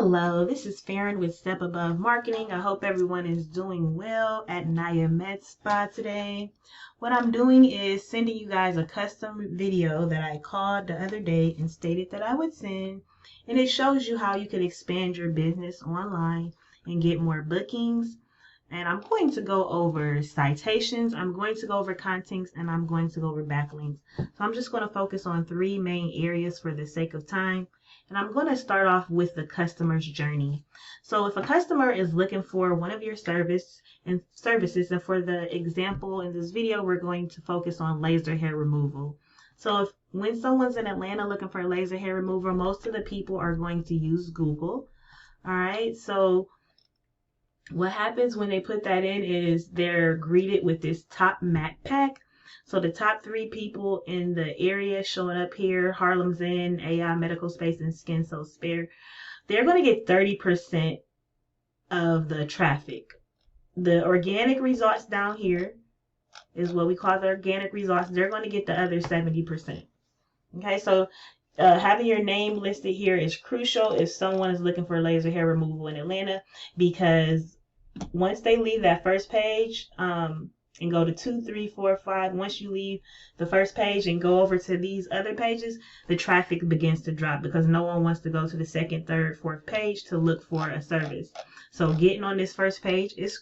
Hello, this is Farron with Step Above Marketing. I hope everyone is doing well at Naya Med Spa today. What I'm doing is sending you guys a custom video that I called the other day and stated that I would send. And it shows you how you can expand your business online and get more bookings. And I'm going to go over citations, I'm going to go over contents, and I'm going to go over backlinks. So I'm just going to focus on three main areas for the sake of time. And I'm going to start off with the customer's journey. So if a customer is looking for one of your services, and for the example in this video, we're going to focus on laser hair removal. So when someone's in Atlanta looking for laser hair removal, most of the people are going to use Google. All right, so what happens when they put that in is they're greeted with this top mat pack. So the top three people in the area showing up here, Harlem Zen, AI Medical Space, and Skin So Spare, they're going to get 30% of the traffic. The organic results down here is what we call the organic results. They're going to get the other 70%. Okay, so having your name listed here is crucial if someone is looking for laser hair removal in Atlanta, because once they leave that first page, and go to 2, 3, 4, 5. Once you leave the first page and go over to these other pages, the traffic begins to drop because no one wants to go to the second, third, fourth page to look for a service. So getting on this first page is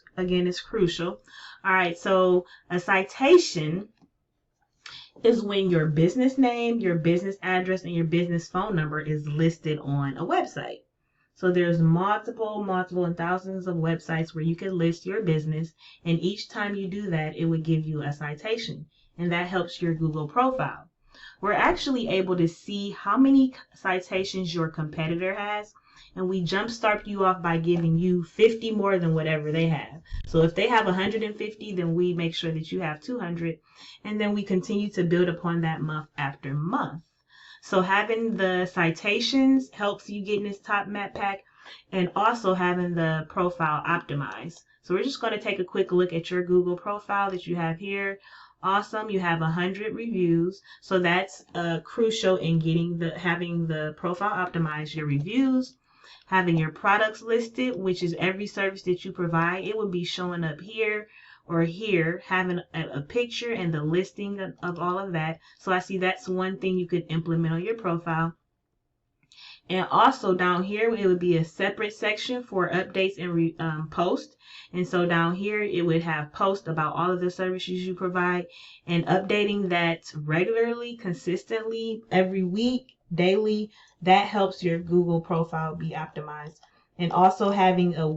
crucial. All right, so a citation is when your business name, your business address, and your business phone number is listed on a website. So there's multiple and thousands of websites where you can list your business, and each time you do that, it would give you a citation, and that helps your Google profile. We're actually able to see how many citations your competitor has, and we jumpstart you off by giving you 50 more than whatever they have. So if they have 150, then we make sure that you have 200, and then we continue to build upon that month after month. So having the citations helps you get in this top mat pack, and also having the profile optimized. So we're just going to take a quick look at your Google profile that you have here. Awesome, you have 100 reviews. So that's crucial in having the profile optimized. Your reviews, having your products listed, which is every service that you provide, it would be showing up here or here, having a picture and the listing of all of that. So I see that's one thing you could implement on your profile. And also down here, it would be a separate section for updates and post. And so down here, it would have post about all of the services you provide, and updating that regularly, consistently, every week, daily. That helps your Google profile be optimized. And also having a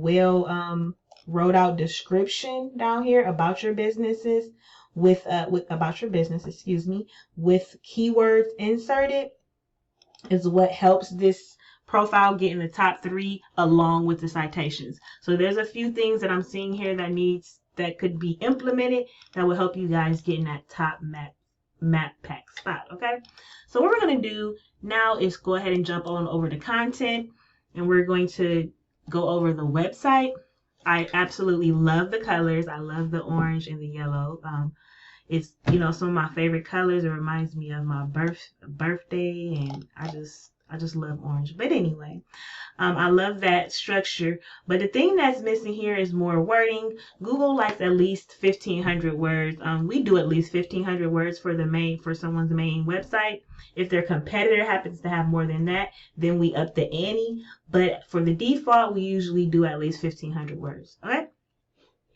wrote out description down here about your businesses with keywords inserted is what helps this profile get in the top 3 along with the citations. So there's a few things that I'm seeing here that could be implemented that will help you guys get in that top map pack spot. Okay, so what we're going to do now is go ahead and jump on over to content, and we're going to go over the website. I absolutely love the colors. I love the orange and the yellow. It's, some of my favorite colors. It reminds me of my birthday, and I just love orange. But anyway, I love that structure. But the thing that's missing here is more wording. Google likes at least 1,500 words. We do at least 1,500 words for someone's main website. If their competitor happens to have more than that, then we up the ante. But for the default, we usually do at least 1,500 words. Okay.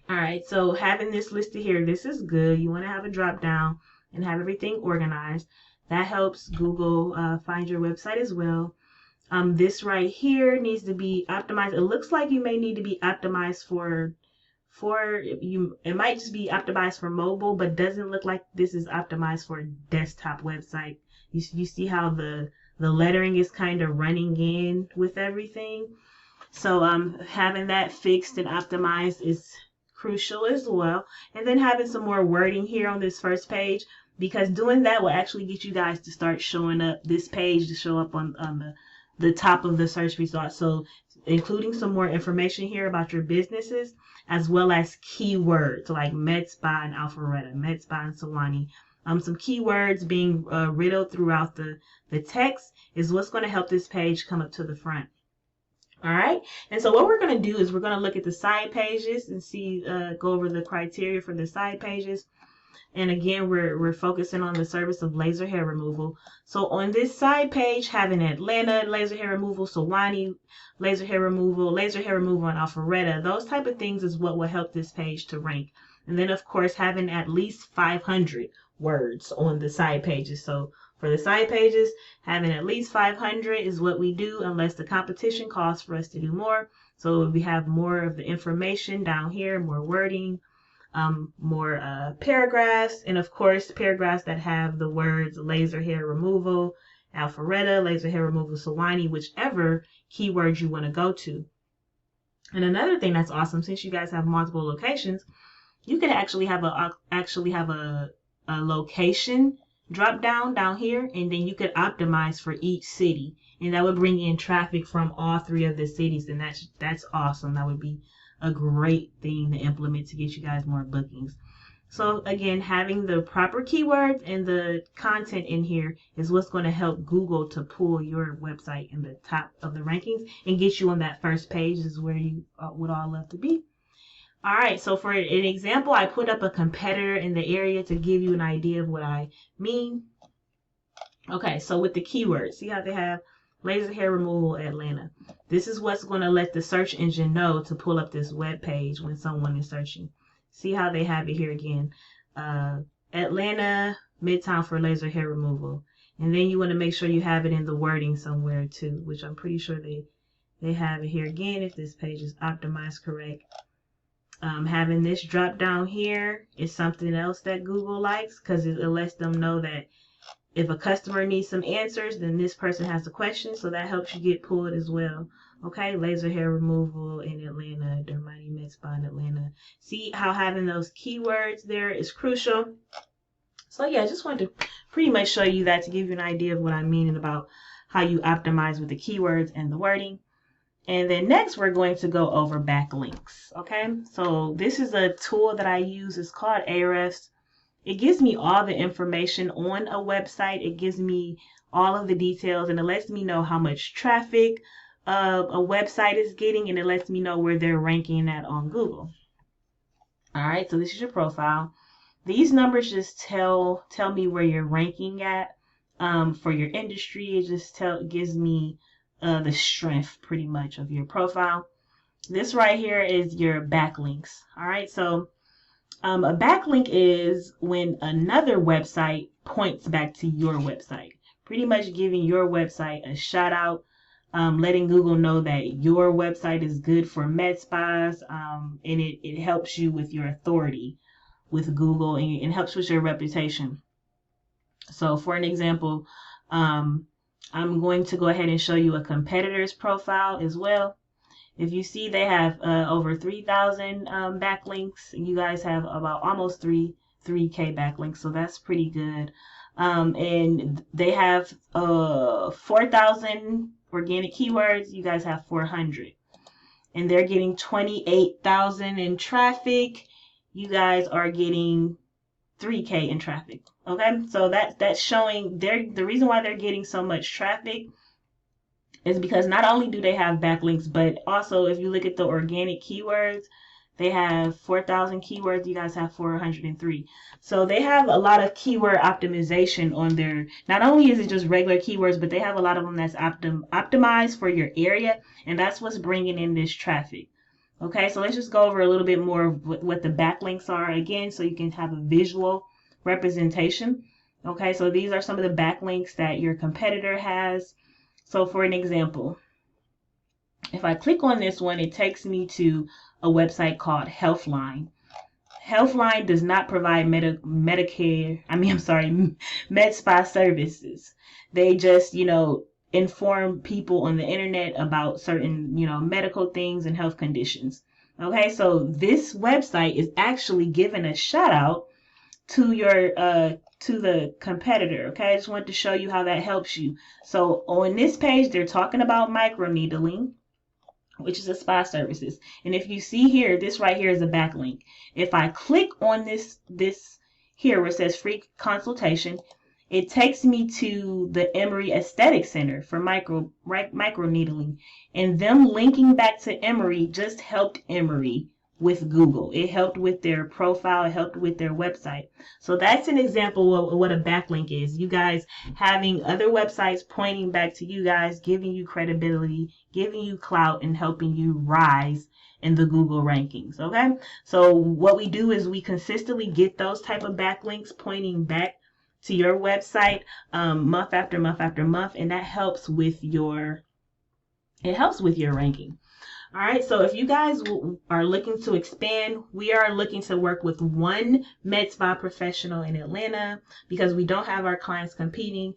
All right, so having this listed here, this is good. You want to have a drop down and have everything organized. That helps Google find your website as well. This right here needs to be optimized. It looks like you may need to be optimized it might just be optimized for mobile, but doesn't look like this is optimized for a desktop website. You see how the lettering is kind of running in with everything. So having that fixed and optimized is crucial as well. And then having some more wording here on this first page, because doing that will actually get you guys to start showing up, this page to show up on the top of the search results. So including some more information here about your businesses, as well as keywords like Med Spa and Alpharetta, Med Spa and Sewanee. Some keywords being riddled throughout the text is what's going to help this page come up to the front. All right. And so what we're going to do is we're going to look at the side pages and see, go over the criteria for the side pages. And again, we're focusing on the service of laser hair removal. So on this side page, having Atlanta laser hair removal, Sewanee laser hair removal, and Alpharetta, those type of things is what will help this page to rank. And then of course, having at least 500 words on the side pages. So for the side pages, having at least 500 is what we do unless the competition calls for us to do more. So we have more of the information down here, more wording, more paragraphs, and of course paragraphs that have the words laser hair removal, Alpharetta, laser hair removal, Sewanee, whichever keyword you want to go to. And another thing that's awesome, since you guys have multiple locations, you could actually have a location drop down here, and then you could optimize for each city, and that would bring in traffic from all 3 of the cities, and that's awesome. That would be a great thing to implement to get you guys more bookings. So again, having the proper keywords and the content in here is what's going to help Google to pull your website in the top of the rankings and get you on that first page, is where you would all love to be. All right, so for an example, I put up a competitor in the area to give you an idea of what I mean. Okay, so with the keywords, see how they have laser hair removal Atlanta. This is what's going to let the search engine know to pull up this web page when someone is searching. See how they have it here again. Atlanta, Midtown for laser hair removal. And then you want to make sure you have it in the wording somewhere too, which I'm pretty sure they have it here again if this page is optimized correct. Having this drop down here is something else that Google likes, because it lets them know that if a customer needs some answers, then this person has the question, so that helps you get pulled as well. Okay, laser hair removal in Atlanta, Dermani Med Spa in Atlanta. See how having those keywords there is crucial. So yeah, I just wanted to pretty much show you that to give you an idea of what I'm meaning about how you optimize with the keywords and the wording. And then next, we're going to go over backlinks. Okay, so this is a tool that I use. It's called Ahrefs. It gives me all the information on a website. It gives me all of the details, and it lets me know how much traffic a website is getting, and it lets me know where they're ranking at on Google. All right, so this is your profile. These numbers just tell me where you're ranking at for your industry. It just gives me the strength pretty much of your profile. This right here is your backlinks. All right, so a backlink is when another website points back to your website, pretty much giving your website a shout out, letting Google know that your website is good for med spas, and it helps you with your authority with Google, and it helps with your reputation. So for an example, I'm going to go ahead and show you a competitor's profile as well. If you see, they have over 3,000 backlinks. You guys have about almost 3K backlinks, so that's pretty good. And they have 4,000 organic keywords. You guys have 400. And they're getting 28,000 in traffic. You guys are getting 3K in traffic. Okay, so that's showing the reason why they're getting so much traffic is because not only do they have backlinks, but also if you look at the organic keywords, they have 4,000 keywords. You guys have 403. So they have a lot of keyword optimization on their, not only is it just regular keywords, but they have a lot of them that's optimized for your area, and that's what's bringing in this traffic. Okay, so let's just go over a little bit more of what the backlinks are again, so you can have a visual representation. Okay, so these are some of the backlinks that your competitor has. So for an example, if I click on this one, it takes me to a website called Healthline. Healthline does not provide med spa services. They just, inform people on the internet about certain, medical things and health conditions. Okay, so this website is actually giving a shout out to your to the competitor. Okay, I just wanted to show you how that helps you. So on this page, they're talking about microneedling, which is a spa services. And if you see here, this right here is a backlink. If I click on this here where it says free consultation, it takes me to the Emory Aesthetic Center for micro needling, and them linking back to Emory just helped Emory with Google. It helped with their profile, it helped with their website. So that's an example of what a backlink is. You guys having other websites pointing back to you guys, giving you credibility, giving you clout, and helping you rise in the Google rankings. Okay, so what we do is we consistently get those type of backlinks pointing back to your website month after month after month, and that helps with your ranking. All right, so if you guys are looking to expand, we are looking to work with one med spa professional in Atlanta because we don't have our clients competing.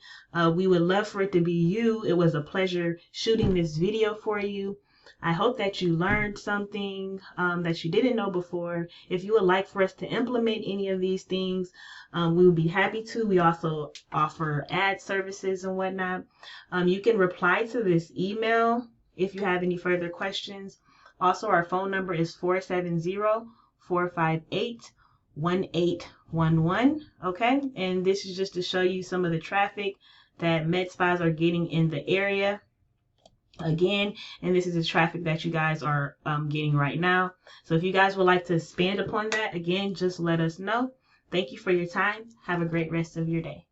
We would love for it to be you. It was a pleasure shooting this video for you. I hope that you learned something that you didn't know before. If you would like for us to implement any of these things, we would be happy to. We also offer ad services and whatnot. You can reply to this email if you have any further questions. Also, our phone number is 470-458-1811. Okay, and this is just to show you some of the traffic that med spas are getting in the area. Again, and this is the traffic that you guys are getting right now. So if you guys would like to expand upon that, again, just let us know. Thank you for your time. Have a great rest of your day.